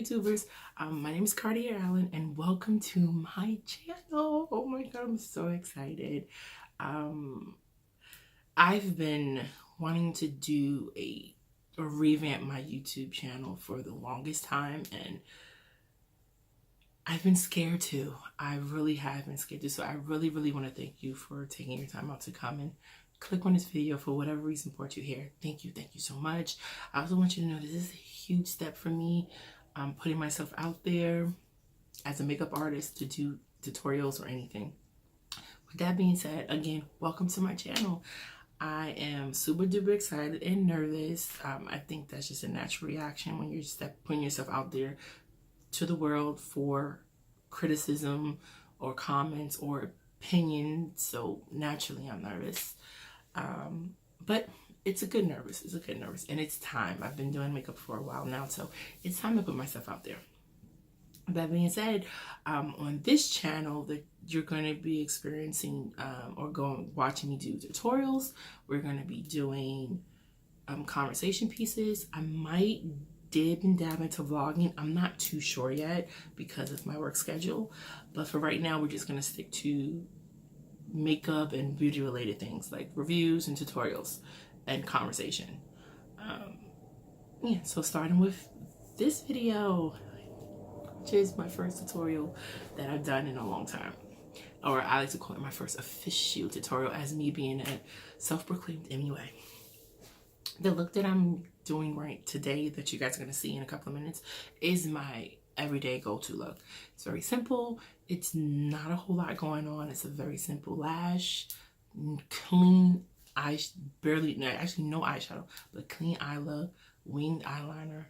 YouTubers. My name is Cartier Allen and welcome to my channel. Oh my god, I'm so excited. I've been wanting to do a revamp my YouTube channel for the longest time, and I've been scared to. I really have been scared to. So I really want to thank you for taking your time out to come and click on this video for whatever reason brought you here. Thank you so much. I also want you to know this is a huge step for me. I'm putting myself out there as a makeup artist to do tutorials or anything. With that being said, again, welcome to my channel. I am super duper excited and nervous. I think that's just a natural reaction when you're putting yourself out there to the world for criticism or comments or opinions. So naturally I'm nervous. But it's a good nervous. It's a good nervous. And it's time. I've been doing makeup for a while now, so it's time to put myself out there. That being said, on this channel that you're going to be experiencing or watching me do tutorials. We're going to be doing conversation pieces. I might dib and dab into vlogging. I'm not too sure yet because of my work schedule, but for right now we're just going to stick to makeup and beauty related things like reviews and tutorials and conversation. Yeah, so starting with this video, which is my first tutorial that I've done in a long time, or I like to call it my first official tutorial as me being a self-proclaimed MUA. The look that I'm doing right today that you guys are going to see in a couple of minutes is my everyday go-to look. It's very simple. It's not a whole lot going on. It's a very simple lash, clean actually no eyeshadow, but clean eye look, winged eyeliner.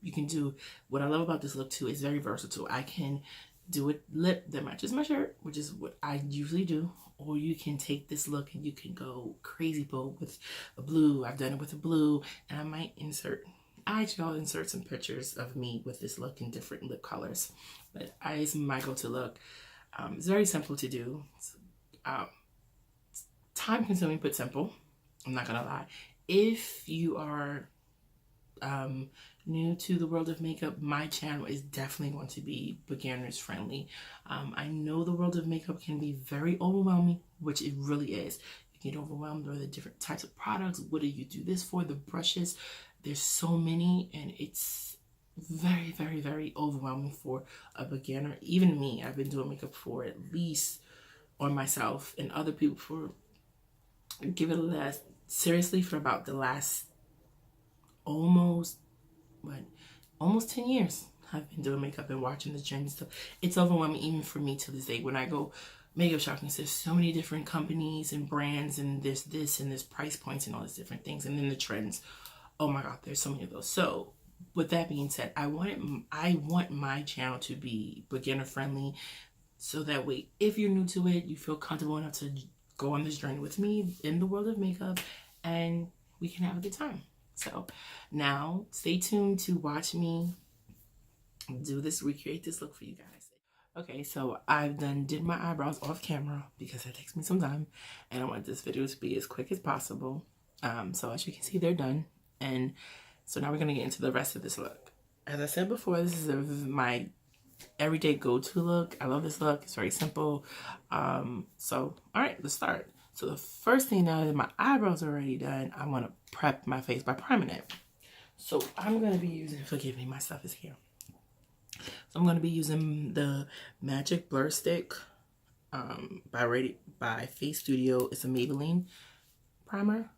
You can do, what I love about this look too, is very versatile. I can do a lip that matches my shirt, which is what I usually do, or you can take this look and you can go crazy bold with a blue. I've done it with a blue, and I might I'll insert some pictures of me with this look in different lip colors, but it's my go-to look. It's very simple to do. It's, time consuming but simple. I'm not gonna lie. If you are new to the world of makeup, my channel is definitely going to be beginners friendly. I know the world of makeup can be very overwhelming, which it really is. You get overwhelmed by the different types of products. What do you do this for? The brushes, there's so many, and it's very overwhelming for a beginner. Even me, I've been doing makeup for at least on myself and other people for seriously for about the last almost 10 years. I've been doing makeup and watching the trends and stuff. It's overwhelming even for me to this day. When I go makeup shopping, there's so many different companies and brands, and there's this and there's price points and all these different things, and then the trends. Oh my god, there's so many of those. So with that being said, I want my channel to be beginner friendly, so that way if you're new to it, you feel comfortable enough to go on this journey with me in the world of makeup, and we can have a good time. So now stay tuned to watch me recreate this look for you guys. Okay, so I've did my eyebrows off camera because that takes me some time, and I want this video to be as quick as possible. So as you can see, they're done. And so now we're gonna get into the rest of this look. As I said before, this is my everyday go-to look. I love this look. It's very simple. So all right, let's start. So the first thing, now that my eyebrows are already done, I want to prep my face by priming it. So I'm going to be using, forgive me, my stuff is here. So I'm going to be using the Magic Blur Stick by Face Studio. It's a Maybelline primer.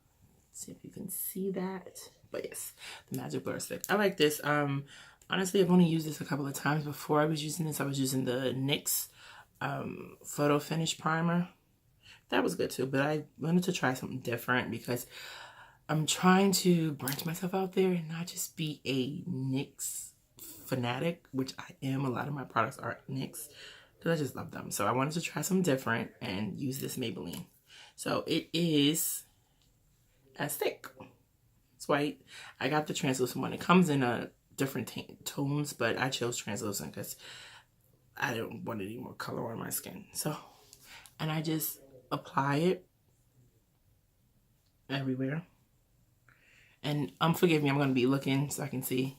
Let's see if you can see that. But yes, the Magic Blur Stick. I like this. Honestly, I've only used this a couple of times. Before I was using this, I was using the NYX Photo Finish Primer. That was good too, but I wanted to try something different because I'm trying to branch myself out there and not just be a NYX fanatic, which I am. A lot of my products are NYX because I just love them. So I wanted to try something different and use this Maybelline. So it is a stick. It's white. I got the translucent one. It comes in a different tones, but I chose translucent because I don't want any more color on my skin. So, and I just apply it everywhere. And forgive me, I'm going to be looking so I can see.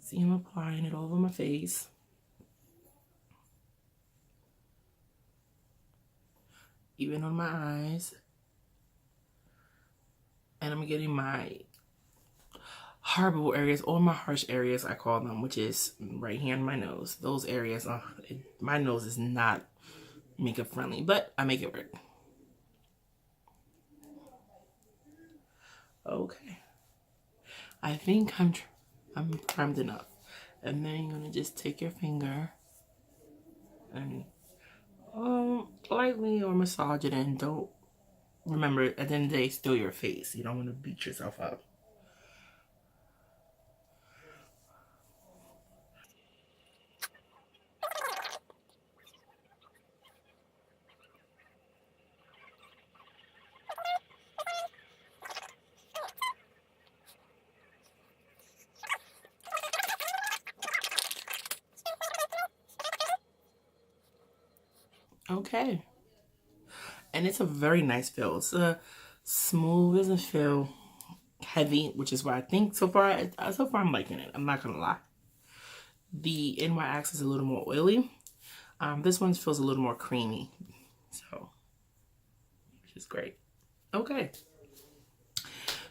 See, I'm applying it all over my face. Even on my eyes. And I'm getting my horrible areas, or my harsh areas, I call them, which is right here in my nose. Those areas, my nose is not makeup friendly, but I make it work. Okay. I think I'm primed enough. And then you're gonna just take your finger and lightly or massage it in. Don't remember, at the end of the day, it's still your face. You don't want to beat yourself up. Okay. And it's a very nice feel. It's a smooth, doesn't feel heavy, which is why I think so far I'm liking it. I'm not gonna lie. The NYX is a little more oily. This one feels a little more creamy, so which is great. Okay.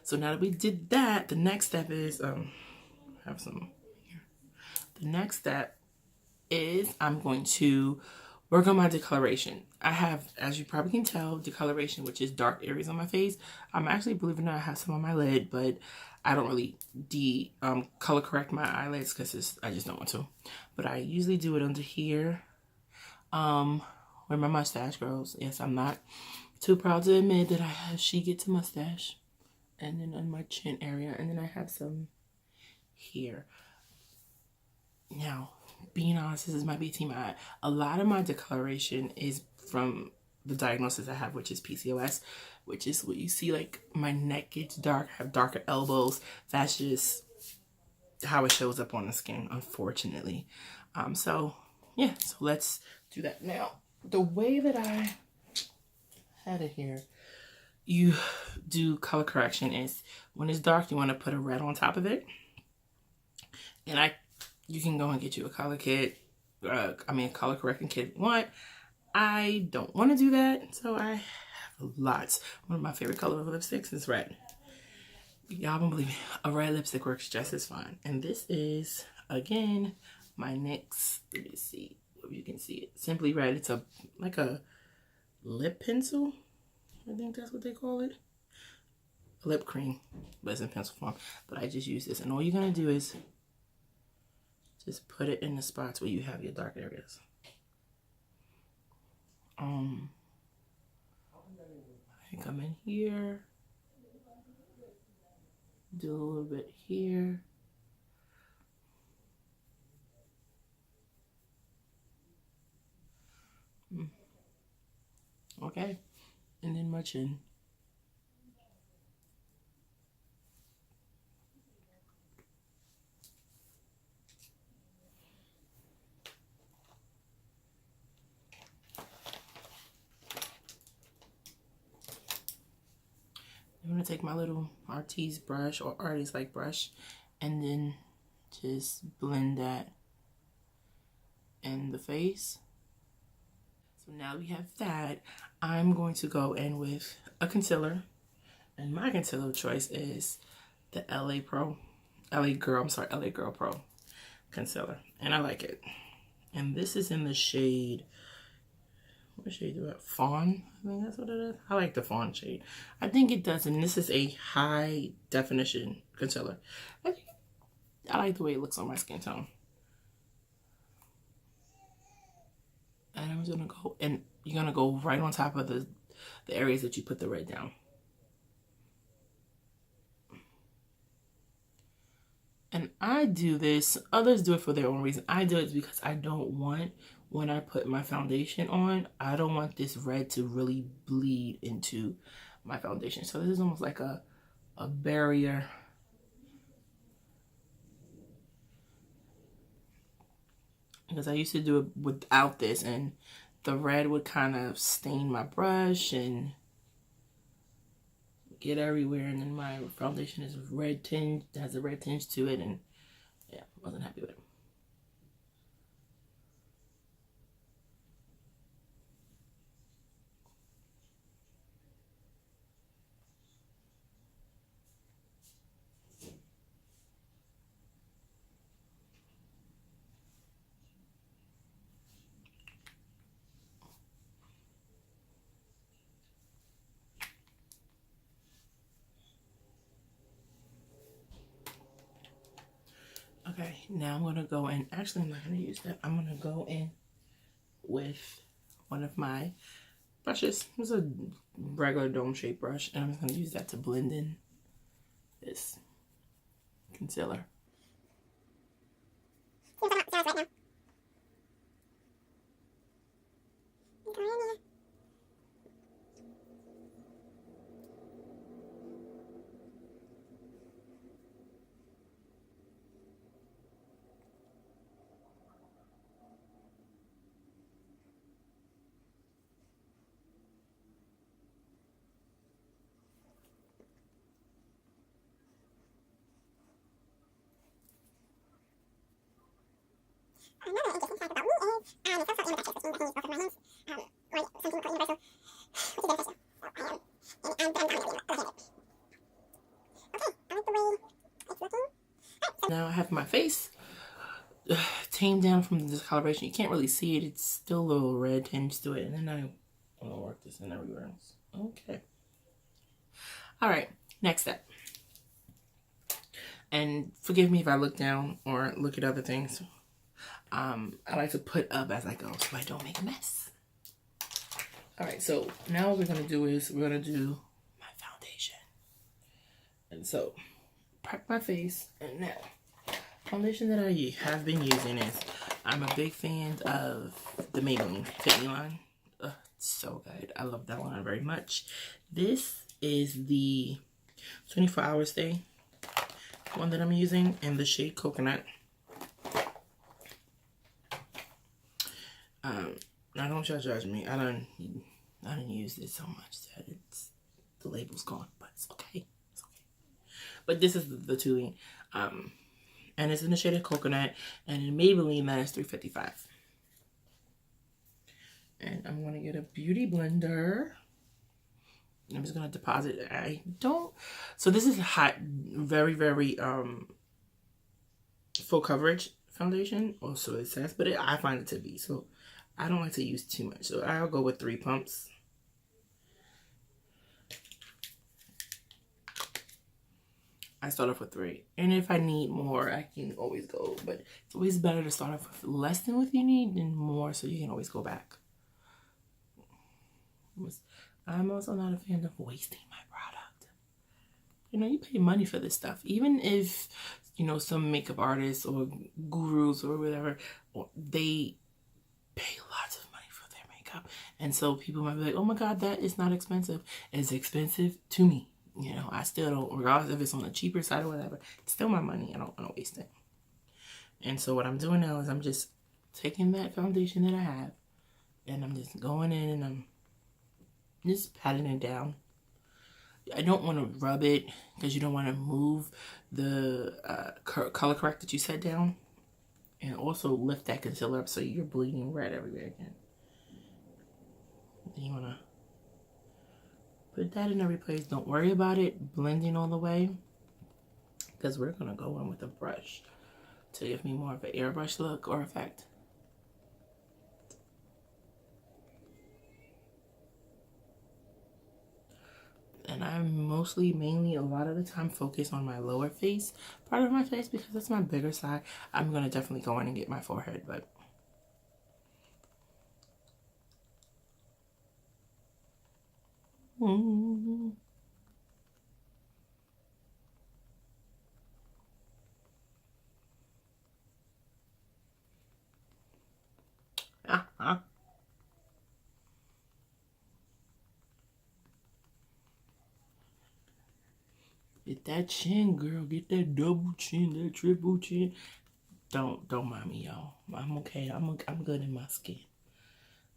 So now that we did that, the next step is have some here. The next step is I'm going to work on my discoloration. I have, as you probably can tell, discoloration, which is dark areas on my face. I'm actually, believe it or not, I have some on my lid, but I don't really color correct my eyelids because I just don't want to. But I usually do it under here, where my mustache grows. Yes, I'm not too proud to admit that I have she gets a mustache. And then on my chin area, and then I have some here. Now, being honest, this might be TMI. A lot of my discoloration is from the diagnosis I have, which is PCOS, which is what you see, like my neck gets dark, I have darker elbows. That's just how it shows up on the skin, unfortunately. So yeah, so let's do that. Now, the way that I had it here, you do color correction is when it's dark, you want to put a red on top of it. And you can go and get you a color kit, a color correcting kit if you want. I don't want to do that, so I have lots. One of my favorite color of lipsticks is red. Y'all don't believe me, a red lipstick works just as fine. And this is, again, my NYX, let me see if you can see it. Simply Red. It's like a lip pencil. I think that's what they call it. A lip cream, but it's in pencil form. But I just use this, and all you're gonna do is just put it in the spots where you have your dark areas. I come in here, do a little bit here. Okay, and then my chin. I'm gonna take my little Artiste brush or artist like brush and then just blend that in the face. So now we have that. I'm going to go in with a concealer, and my concealer choice is the LA Girl Pro concealer, and I like it. And this is in the shade, what shade do I have? Fawn, I think that's what it is. I like the fawn shade. I think it does, and this is a high definition concealer. I like the way it looks on my skin tone. And I'm just gonna go, and you're gonna go right on top of the areas that you put the red down. And I do this, others do it for their own reason. I do it because I don't want, when I put my foundation on, I don't want this red to really bleed into my foundation. So this is almost like a barrier. Because I used to do it without this, and the red would kind of stain my brush and get everywhere, and then my foundation is red tinge, has a red tinge to it, and Yeah, wasn't happy with it. Okay, now I'm going to go in. Actually, I'm not going to use that. I'm going to go in with one of my brushes. It's a regular dome-shaped brush, and I'm just going to use that to blend in this concealer. Another interesting fact about me is, it's also ambidextrous, which means that I can use both of my hands, or some people call it universal, which is beneficial. So I am, and I'm dominating left-handed. Okay, I like the way it's looking. Right, so now I have my face tamed down from the discoloration. You can't really see it. It's still a little red tinge to it. And then I'm going to work this in everywhere else. Okay. All right, next step. And forgive me if I look down or look at other things. I like to put up as I go so I don't make a mess. All right, so now what we're going to do is we're going to do my foundation. And so, prep my face. And now, foundation that I have been using is, I'm a big fan of the Maybelline Fit Me line. It's so good. I love that line very much. This is the 24 Hour Stay one that I'm using in the shade Coconut. Now don't y'all judge me. I don't use this so much that the label's gone, but it's okay. It's okay. But this is the tooling, and it's in the shade of Coconut, and in Maybelline that is $3.55. And I'm gonna get a beauty blender. I'm just gonna deposit. So this is hot, very full coverage foundation, or so it says, but I find it to be. So I don't like to use too much, so I'll go with 3 pumps. I start off with 3, and if I need more, I can always go. But it's always better to start off with less than what you need than more, so you can always go back. I'm also not a fan of wasting my product. You know, you pay money for this stuff, even if some makeup artists or gurus or whatever, they pay lots of money for their makeup, and so people might be like, oh my god, that is not expensive. It's expensive to me. I still don't, regardless if it's on the cheaper side or whatever, it's still my money. I don't want to waste it. And so what I'm doing now is I'm just taking that foundation that I have, and I'm just going in and I'm just patting it down. I don't want to rub it because you don't want to move the color correct that you set down. And also lift that concealer up so you're bleeding red everywhere again. Then you want to put that in every place. Don't worry about it blending all the way, because we're going to go in with a brush to give me more of an airbrush look or effect. And I'm mainly a lot of the time focused on my lower face part of my face because that's my bigger side. I'm going to definitely go in and get my forehead, but get that chin, girl. Get that double chin, that triple chin. Don't mind me, y'all. I'm okay. I'm good in my skin.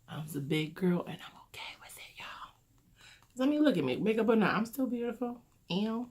I'm a big girl, and I'm okay with it, y'all. Let me look at me. Makeup or not, I'm still beautiful. Ew.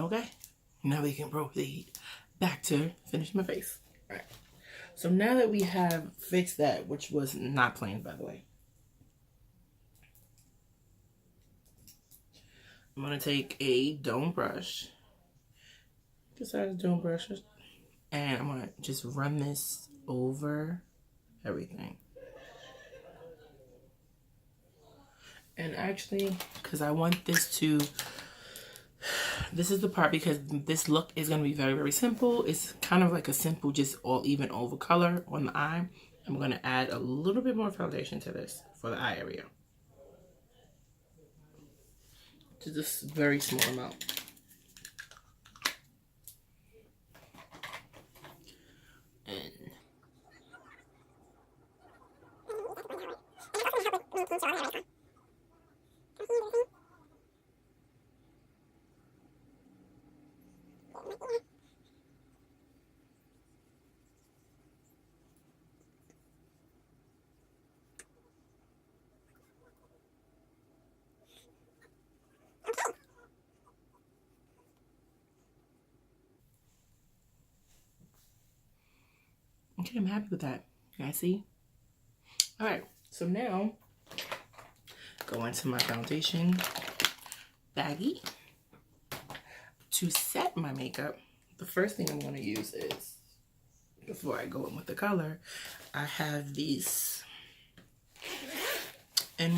Okay, now we can proceed back to finish my face. All right. So now that we have fixed that, which was not planned, by the way, I'm going to take a dome brush, just a dome brush, and I'm going to just run this over everything. And actually, because I want this to, this is the part, because this look is going to be very, very simple. It's kind of like a simple, just all even over color on the eye. I'm going to add a little bit more foundation to this for the eye area. Just this very small amount. And okay, I'm happy with that. You guys see? All right, so now go into my foundation baggie. To set my makeup, the first thing I'm going to use is, before I go in with the color, I have these I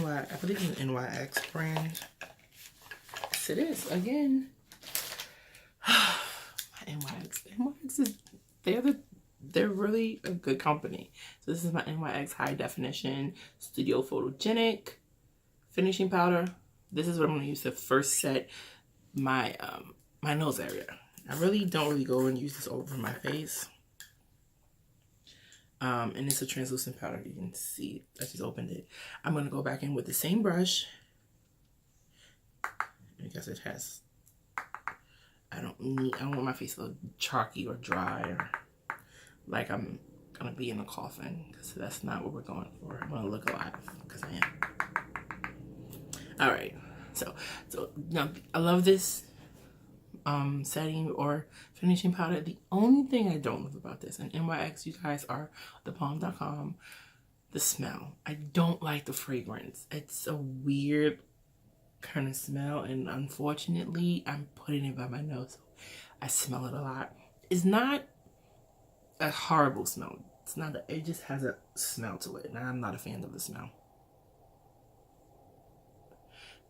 believe it's an NYX brand. Yes, it is, again. My NYX is, they're really a good company. So this is my NYX High Definition Studio Photogenic Finishing Powder. This is what I'm going to use to first set my my nose area. I really don't go and use this over my face. And it's a translucent powder. You can see I just opened it. I'm going to go back in with the same brush, because it has, I don't want my face to look chalky or dry or like I'm gonna be in a coffin, because that's not what we're going for. I want to look alive, because I am. All right, so now I love this setting or finishing powder. The only thing I don't love about this, and NYX, you guys, are thepalm.com, the smell. I don't like the fragrance. It's a weird kind of smell, and unfortunately I'm putting it by my nose. I smell it a lot. It's not a horrible smell. It's not it just has a smell to it, and I'm not a fan of the smell.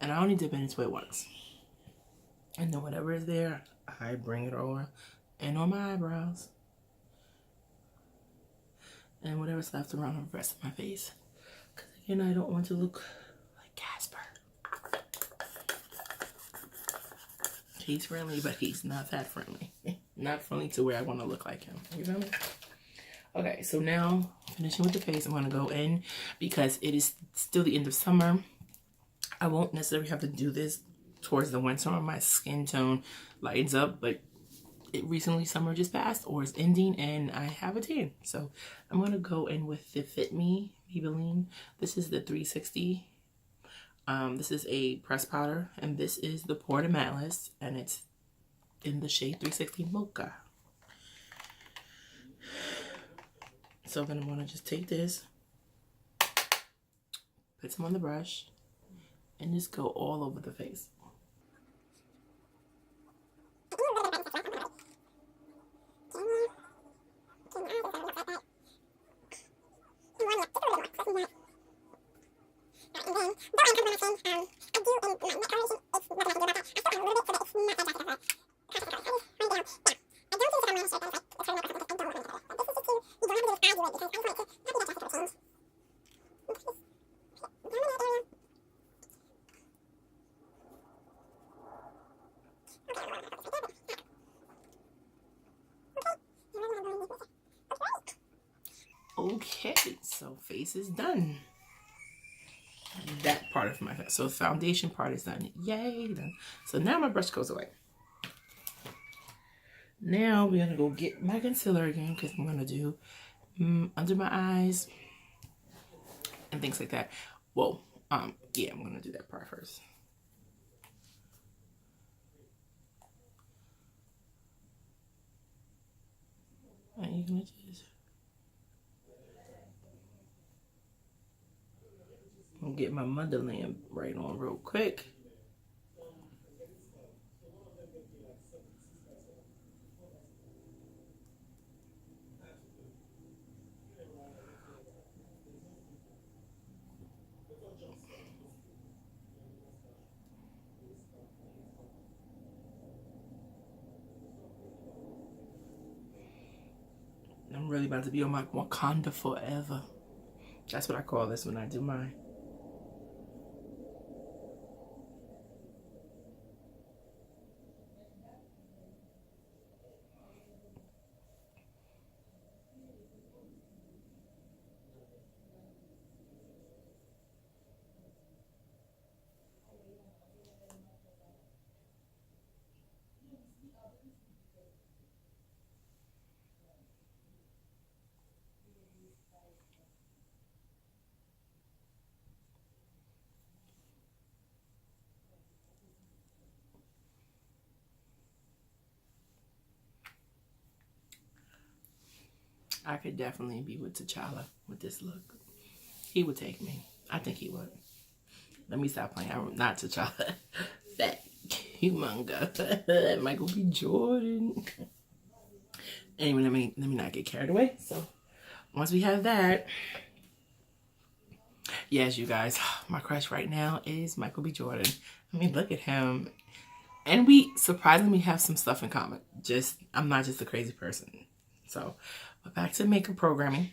And I only dip into it once, and then whatever is there, I bring it over and on my eyebrows, and whatever's left around the rest of my face, because again, I don't want to look like Casper. He's friendly, but he's not that friendly. Not friendly to where I want to look like him. You feel me? Okay, so now finishing with the face, I'm going to go in, because it is still the end of summer. I won't necessarily have to do this towards the winter when my skin tone lightens up, but recently summer just passed, or is ending, and I have a tan. So I'm going to go in with the Fit Me Maybelline. This is the 360. This is a pressed powder, and this is the Pore de Matless, and it's in the shade 360 Mocha. So then I'm going to just take this, put some on the brush, and just go all over the face. Okay, so face is done. That part of my face. So foundation part is done. Yay, done. So now my brush goes away. Now we're gonna go get my concealer again, because I'm gonna do under my eyes and things like that. Whoa, yeah, I'm gonna do that part first. And you're gonna just get my motherland right on real quick. I'm really about to be on my Wakanda forever. That's what I call this when I do mine. I could definitely be with T'Challa with this look. He would take me. I think he would. Let me stop playing. I'm not T'Challa. That humongous. Michael B. Jordan. Anyway, let me not get carried away. So once we have that, yes, you guys, my crush right now is Michael B. Jordan. I mean, look at him. And we surprisingly have some stuff in common. I'm not just a crazy person. So, but back to makeup programming.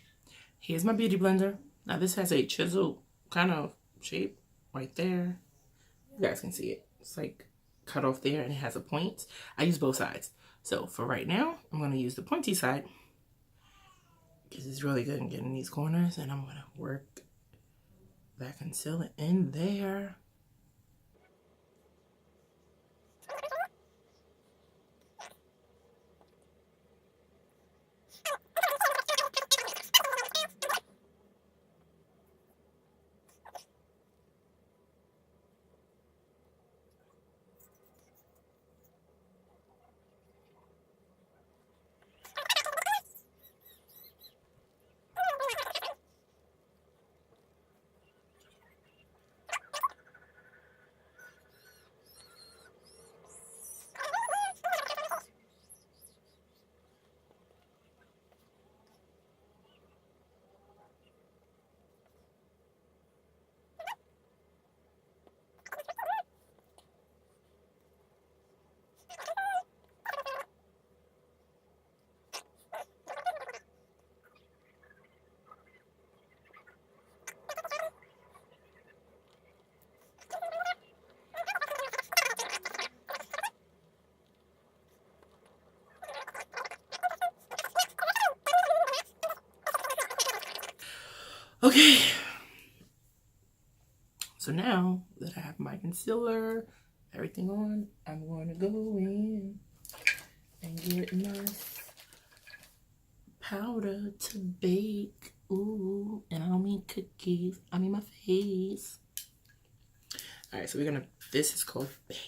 Here's my beauty blender. Now this has a chisel kind of shape right there. You guys can see it. It's like cut off there and it has a point. I use both sides. So for right now, I'm going to use the pointy side because it's really good in getting these corners, and I'm going to work that concealer in there. Okay, so now that I have my concealer, everything on, I'm going to go in and get my powder to bake. Ooh, and I don't mean cookies, I mean my face. All right, so this is called baking.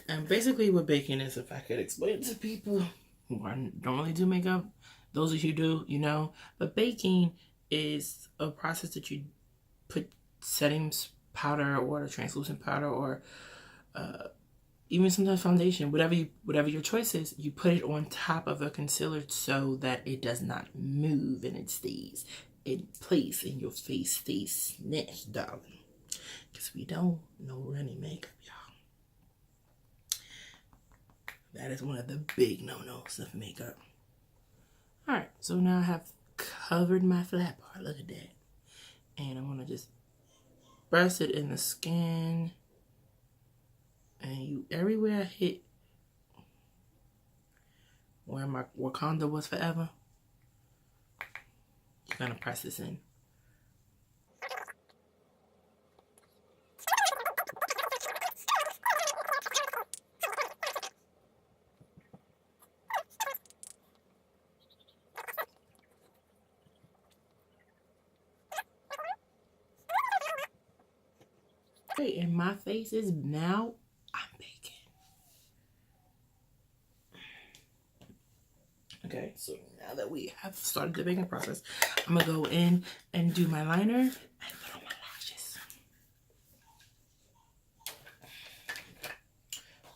And basically what baking is, if I could explain it to people who don't really do makeup, those of you who do, you know, but baking is a process that you put setting powder or translucent powder or even sometimes foundation, whatever your choice is, you put it on top of a concealer so that it does not move and it stays in place and your face stays snatched, darling. Because we don't know any makeup, y'all. That is one of the big no-nos of makeup. Alright, so now I have covered my flat part. Look at that. And I'm going to just press it in the skin. And everywhere I hit where my Wakanda was forever, you're going to press this in. Okay, and my face is now, I'm baking. Okay, we have started the baking process, I'm gonna go in and do my liner and put on my lashes.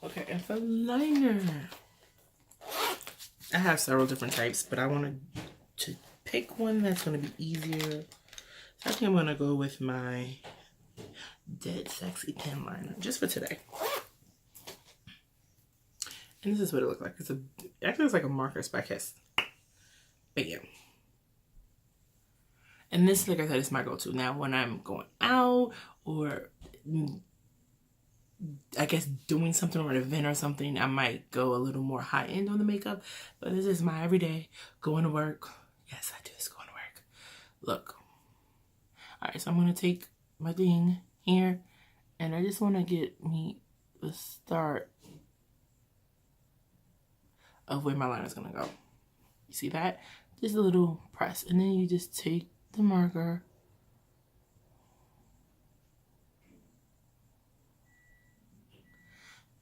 Okay, and for liner, I have several different types, but I wanted to pick one that's gonna be easier. So I think I'm gonna go with my Dead Sexy pen liner just for today. And this is what it looks like. It actually looks like a marker spot, but yeah. And this, like I said, is my go-to. Now, when I'm going out or I guess doing something or an event or something, I might go a little more high-end on the makeup. But this is my everyday going to work. Yes, I do this going to work. Look. All right, so I'm going to take my thing here. And I just want to get me the start of where my liner is going to go. You see that? Just a little press. And then you just take the marker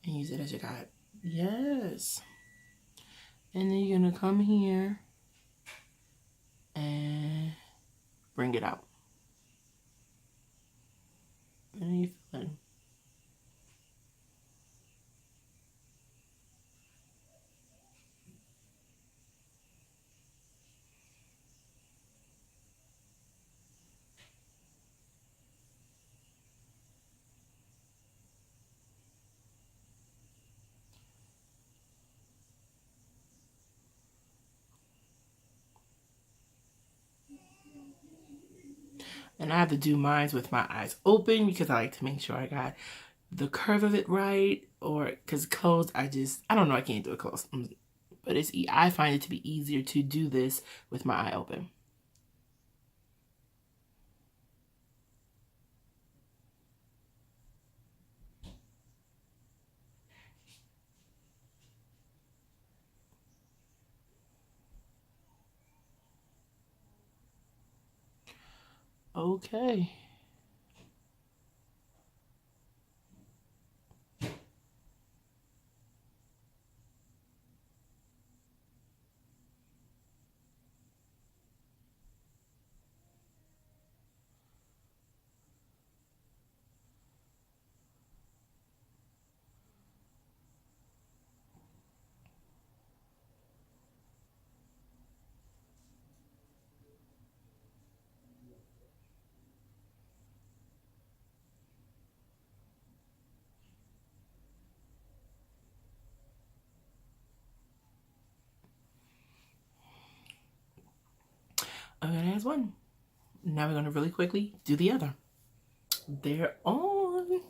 and use it as your guide. Yes. And then you're going to come here and bring it out. And then you fill in. And I have to do mine with my eyes open because I like to make sure I got the curve of it right. Or because closed, I don't know, I can't do it closed. But I find it to be easier to do this with my eye open. Okay. Okay, that's one. Now we're going to really quickly do the other. They're on.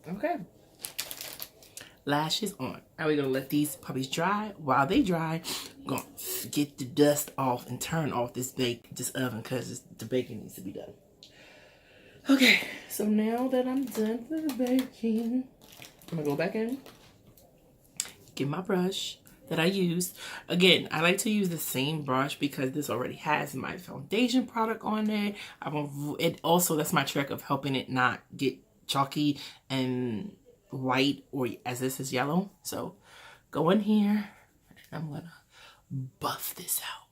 Okay. Lashes on. Now we're going to let these puppies dry. While they dry, I'm going to get the dust off and turn off this oven because the baking needs to be done. Okay, so now that I'm done with the baking, I'm going to go back in, get my brush that I used. Again, I like to use the same brush because this already has my foundation product on it. That's my trick of helping it not get chalky and white, or as this is yellow. So go in here and I'm gonna buff this out.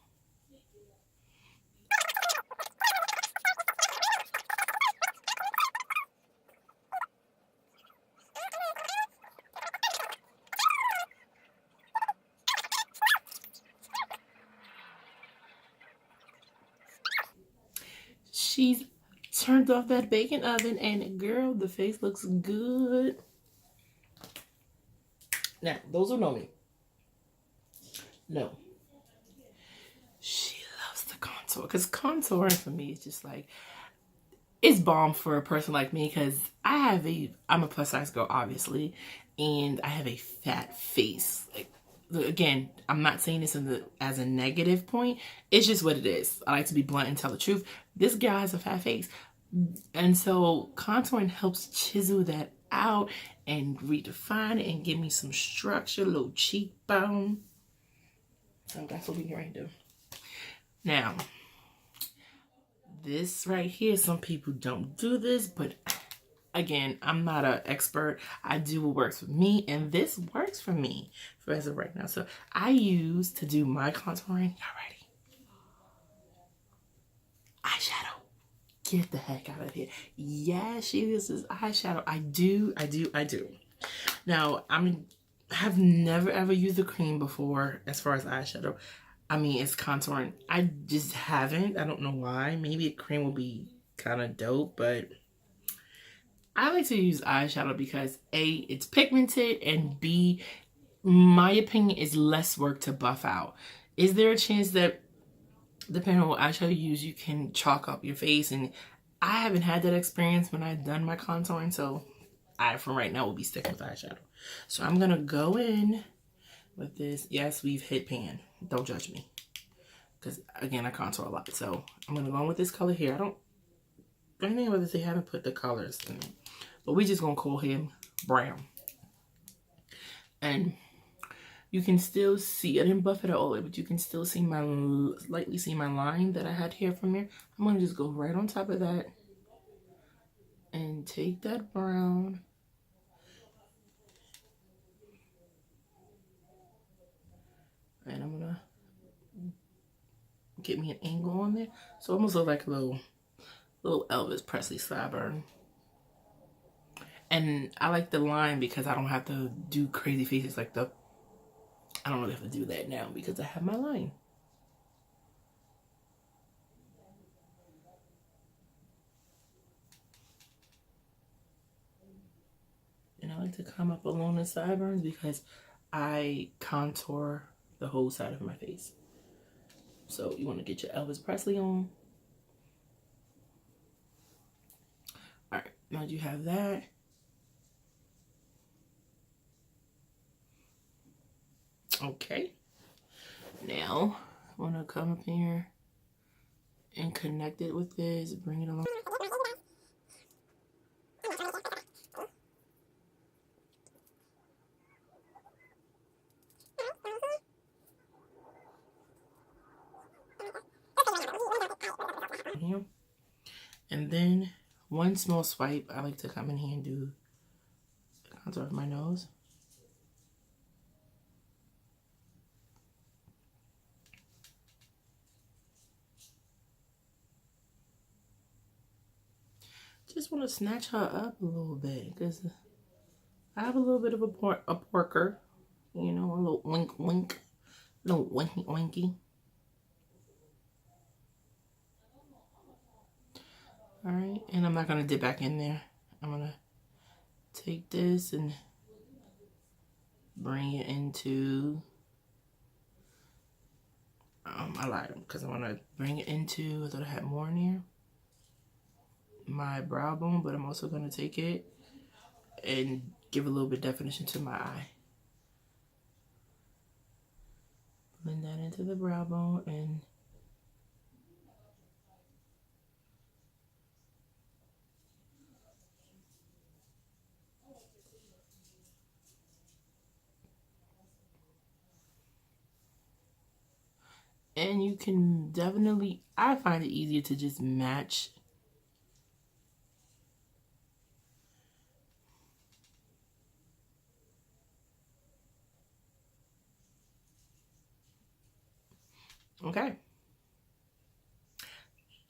She's turned off that baking oven and girl, the face looks good. Now, those who know me know she loves the contour, because contouring for me is just like, it's bomb for a person like me because I'm a plus size girl, obviously, and I have a fat face. Like, again, I'm not saying this as a negative point. It's just what it is. I like to be blunt and tell the truth. This guy has a fat face. And so contouring helps chisel that out and redefine it and give me some structure, little cheekbone. So that's what we're going to do. Now, this right here, some people don't do this, but again, I'm not an expert. I do what works for me, and this works for me for as of right now. So I use to do my contouring. Y'all ready? Eyeshadow. Get the heck out of here. Yeah, she uses eyeshadow. I do. Now, have never ever used a cream before as far as eyeshadow. I mean, it's contouring. I just haven't. I don't know why. Maybe a cream will be kind of dope, but I like to use eyeshadow because A, it's pigmented, and B, my opinion, is less work to buff out. Is there a chance that depending on what eyeshadow you use, you can chalk up your face? And I haven't had that experience when I've done my contouring, so I, from right now, will be sticking with eyeshadow. So I'm gonna go in with this. Yes, we've hit pan. Don't judge me, because again, I contour a lot. So I'm gonna go in with this color here. I don't think about this. They haven't put the colors in it, but we just gonna call him brown. And you can still see, I didn't buff it all the way, but you can still see slightly see my line that I had here from here. I'm gonna just go right on top of that and take that brown and I'm gonna get me an angle on there. So almost look like a little Elvis Presley sideburn. And I like the line because I don't have to do crazy faces like I don't really have to do that now because I have my line. And I like to come up along the sideburns because I contour the whole side of my face. So you want to get your Elvis Presley on. All right, now you have that. Okay. Now I want to come up here and connect it with this, bring it along. Here. And then one small swipe, I like to come in here and do the contour of my nose. Just want to snatch her up a little bit because I have a little bit of a porker, you know, a little wink, a little winky. All right, and I'm not gonna dip back in there. I'm gonna take this and bring it into. I lied because I want to bring it into. I thought I had more in here. My brow bone, but I'm also gonna take it and give a little bit of definition to my eye. Blend that into the brow bone and you can definitely, I find it easier to just match. Okay.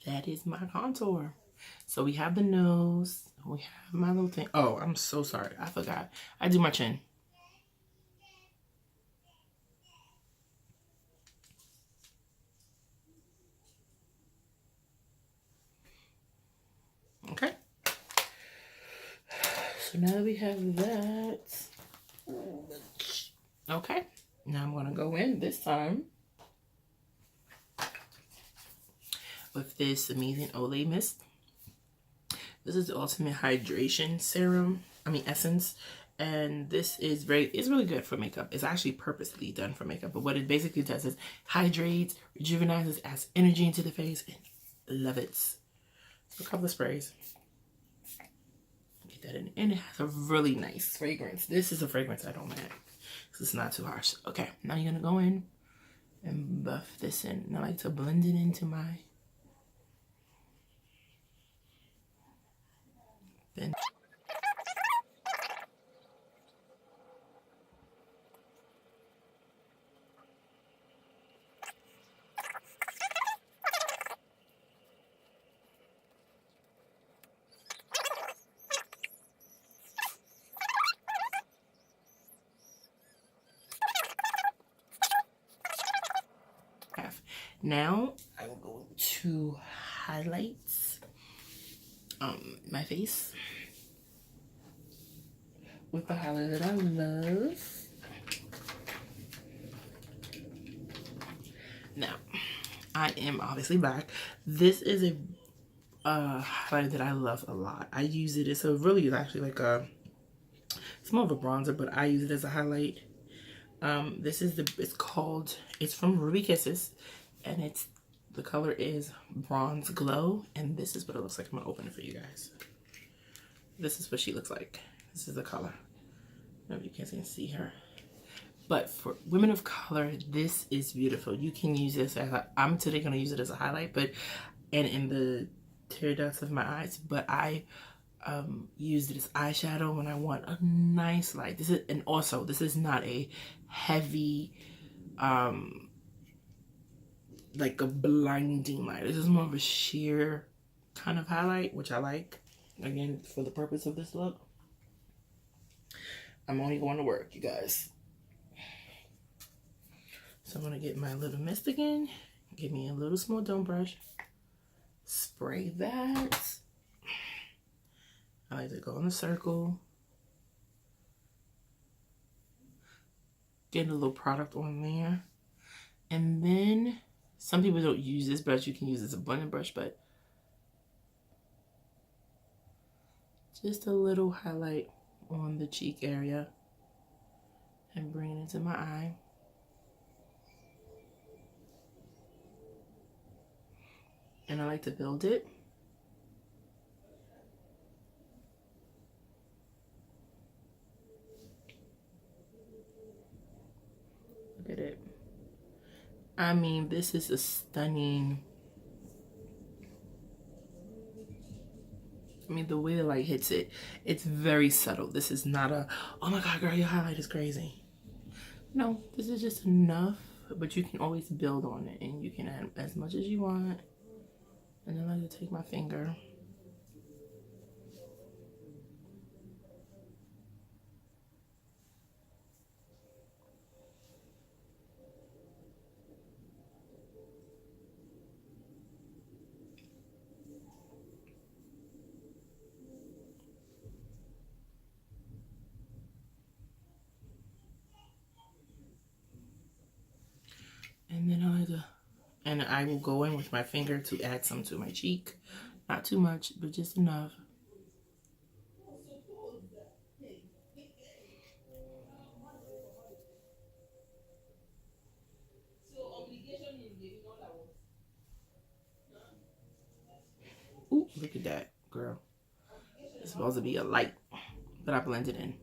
That is my contour. So we have the nose. We have my little thing. Oh, I'm so sorry. I forgot. I do my chin. Okay. So now that we have that. Okay. Now I'm going to go in this time with this amazing Olay mist. This is the Ultimate Hydration Serum. Essence. And this is it's really good for makeup. It's actually purposely done for makeup. But what it basically does is hydrates, rejuvenizes, adds energy into the face, and love it. So a couple of sprays. Get that in. And it has a really nice fragrance. This is a fragrance I don't like. So it's not too harsh. Okay, now you're going to go in and buff this in. And I like to blend it into my... Then Now I'm going to highlight my face with the highlighter that I love. Now, I am obviously back. This is a highlighter that I love a lot. I use it. It's a really actually like a, it's more of a bronzer, but I use it as a highlight. This is it's from Ruby Kisses, and the color is Bronze Glow, and this is what it looks like. I'm gonna open it for you guys. This is what she looks like. This is the color. Maybe you can't see her. But for women of color, this is beautiful. You can use this as I'm today going to use it as a highlight, and in the tear ducts of my eyes. But I use it as eyeshadow when I want a nice light. This is not a heavy, like a blinding light. This is more of a sheer kind of highlight, which I like. Again, for the purpose of this look, I'm only going to work, you guys. So I'm going to get my little mist again. Give me a little small dome brush. Spray that. I like to go in a circle. Get a little product on there. And then, some people don't use this brush. You can use this as a blending brush, but just a little highlight on the cheek area. And bring it into my eye. And I like to build it. Look at it. I mean, this is a stunning. I mean, the way the light hits it, it's very subtle. This is not a, oh my God, girl, your highlight is crazy. No, this is just enough, but you can always build on it, and you can add as much as you want. And then I like to take my finger. And then I like to, and I will go in with my finger to add some to my cheek. Not too much, but just enough. Ooh, look at that, girl. It's supposed to be a light, but I blend it in.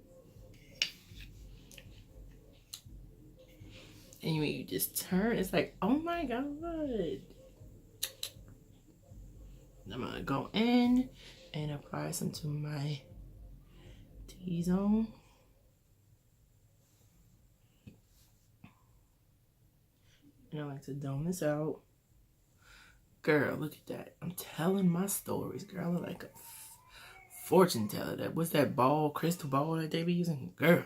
And you just turn, it's like, oh my God. I'm gonna go in and apply some to my T-zone. And I like to dome this out. Girl, look at that. I'm telling my stories, girl. I look like a fortune teller. What's that ball, crystal ball that they be using? Girl.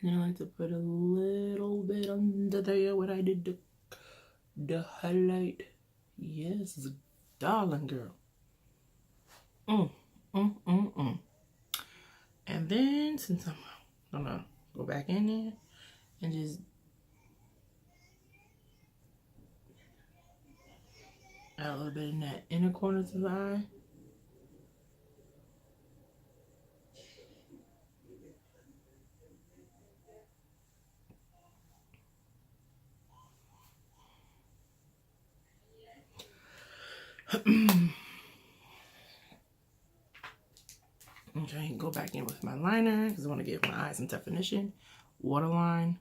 And I like to put a little bit under there what I did the highlight. Yes, darling girl. And then, since I'm gonna go back in there and just add a little bit in that inner corner of the eye. Okay, go back in with my liner because I want to give my eyes some definition. Waterline.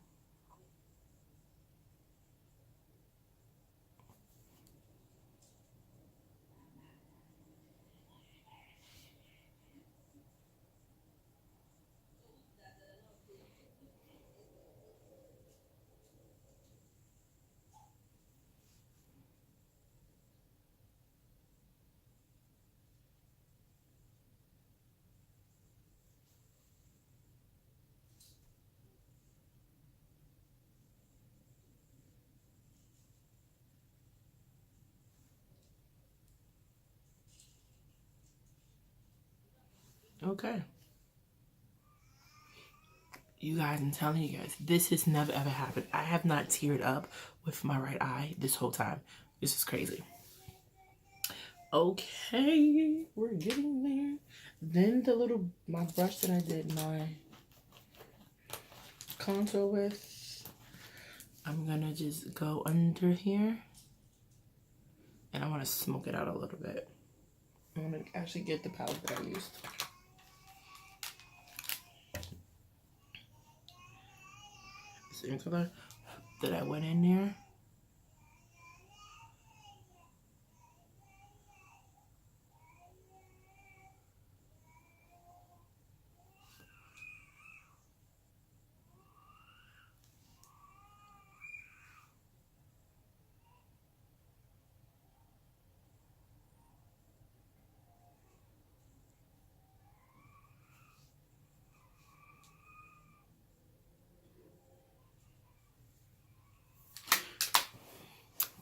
Okay. You guys, I'm telling you guys, this has never ever happened. I have not teared up with my right eye this whole time. This is crazy. Okay, we're getting there. Then my brush that I did my contour with, I'm gonna just go under here. And I want to smoke it out a little bit. I'm gonna actually get the palette that I used. Same color that I went in there.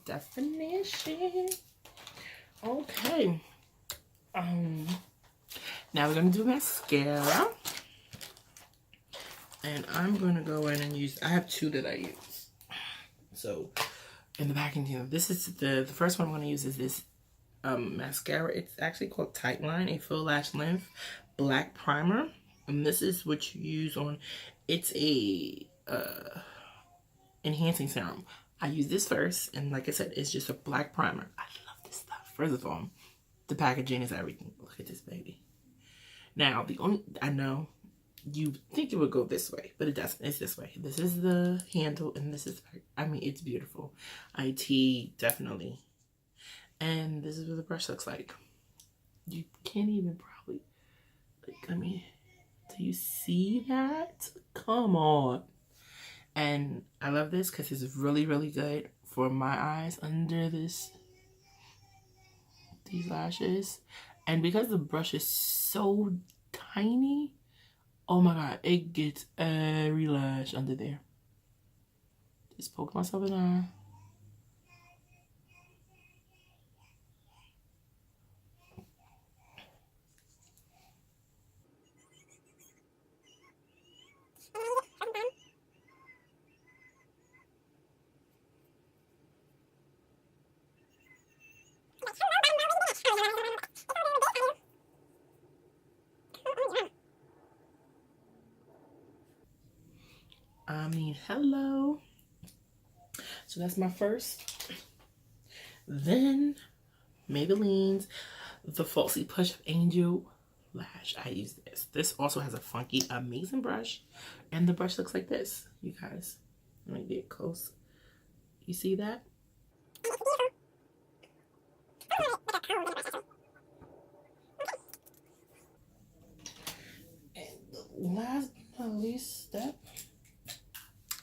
Definition. Okay. Now we're gonna do mascara. And I'm gonna go in and use, I have two that I use. So in the packaging, this is the first one I'm gonna use is this mascara. It's actually called Tightline, a full lash length black primer. And this is what you use on, it's a enhancing serum. I use this first, and like I said, it's just a black primer. I love this stuff. First of all, the packaging is everything. Look at this baby. Now, I know you think it would go this way, but it doesn't. It's this way. This is the handle, and this is, I mean, it's beautiful. IT, definitely. And this is what the brush looks like. You can't even probably, like, I mean, do you see that? Come on. And I love this because it's really, really good for my eyes under these lashes. And because the brush is so tiny, oh my god, it gets every lash under there. Just poke myself in the eye. I mean, hello. So that's my first. Then Maybelline's the Falsy Push Angel Lash. I use this. This also has a funky, amazing brush. And the brush looks like this, you guys. Let me get close. You see that? And the last but not least step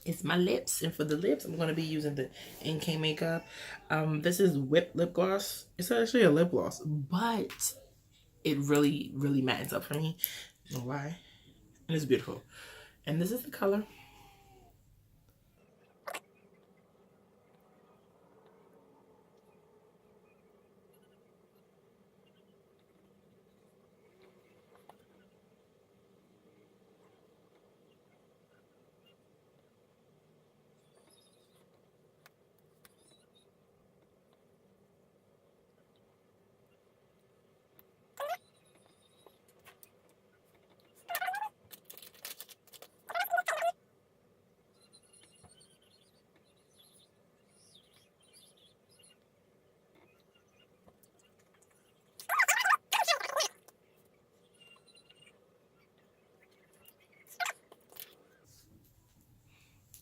is my lips. And for the lips, I'm going to be using the NK Makeup. This is Whipped Lip Gloss. It's actually a lip gloss, but it really, really mattens up for me. I don't know why. And it's beautiful. And this is the color.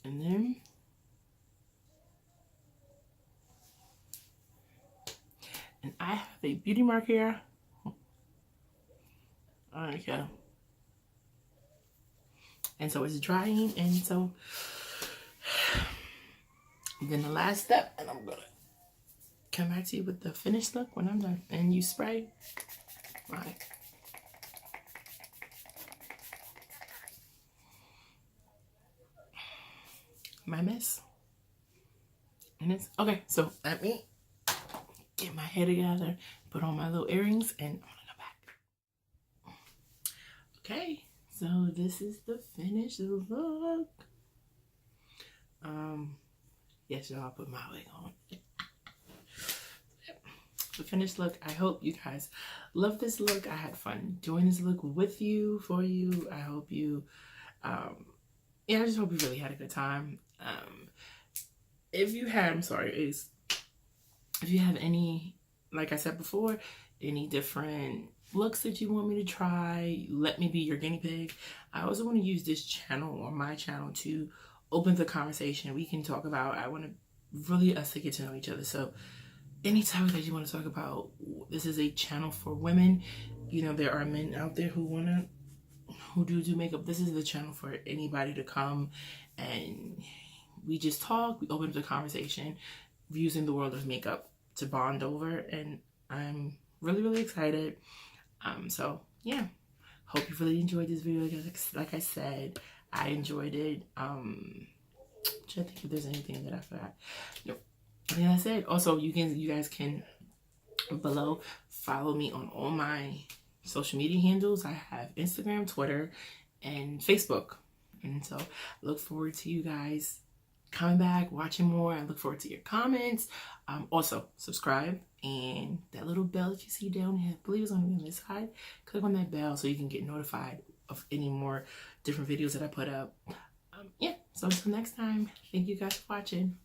And then I have a beauty mark here. Okay. And so it's drying, and so then the last step, and I'm gonna come back to you with the finished look when I'm done. And you spray. Right. My mess. And it's okay, so let me get my hair together, put on my little earrings, and I'm gonna go back. Okay, so this is the finished look. Yes, y'all, put my wig on. The finished look. I hope you guys love this look. I had fun doing this look with you, for you. I hope you, yeah, I just hope you really had a good time. If you had, I'm sorry, if you have any, like I said before, any different looks that you want me to try, let me be your guinea pig. I also want to use this channel or my channel to open the conversation. We can talk about, I want to really us to get to know each other. So any topic that you want to talk about, this is a channel for women. You know, there are men out there who do makeup. This is the channel for anybody to come and we just talk, we open up the conversation using the world of makeup to bond over, and I'm really, really excited. So yeah, hope you really enjoyed this video. Like I said, I enjoyed it. I'm trying to think if there's anything that I forgot. Nope. I think that's it. Also, you guys can below follow me on all my social media handles. I have Instagram, Twitter, and Facebook. And so I look forward to you guys coming back, watching more. I look forward to your comments. Also, subscribe and that little bell that you see down here, I believe it's on the other side. Click on that bell so you can get notified of any more different videos that I put up. Yeah, so until next time, thank you guys for watching.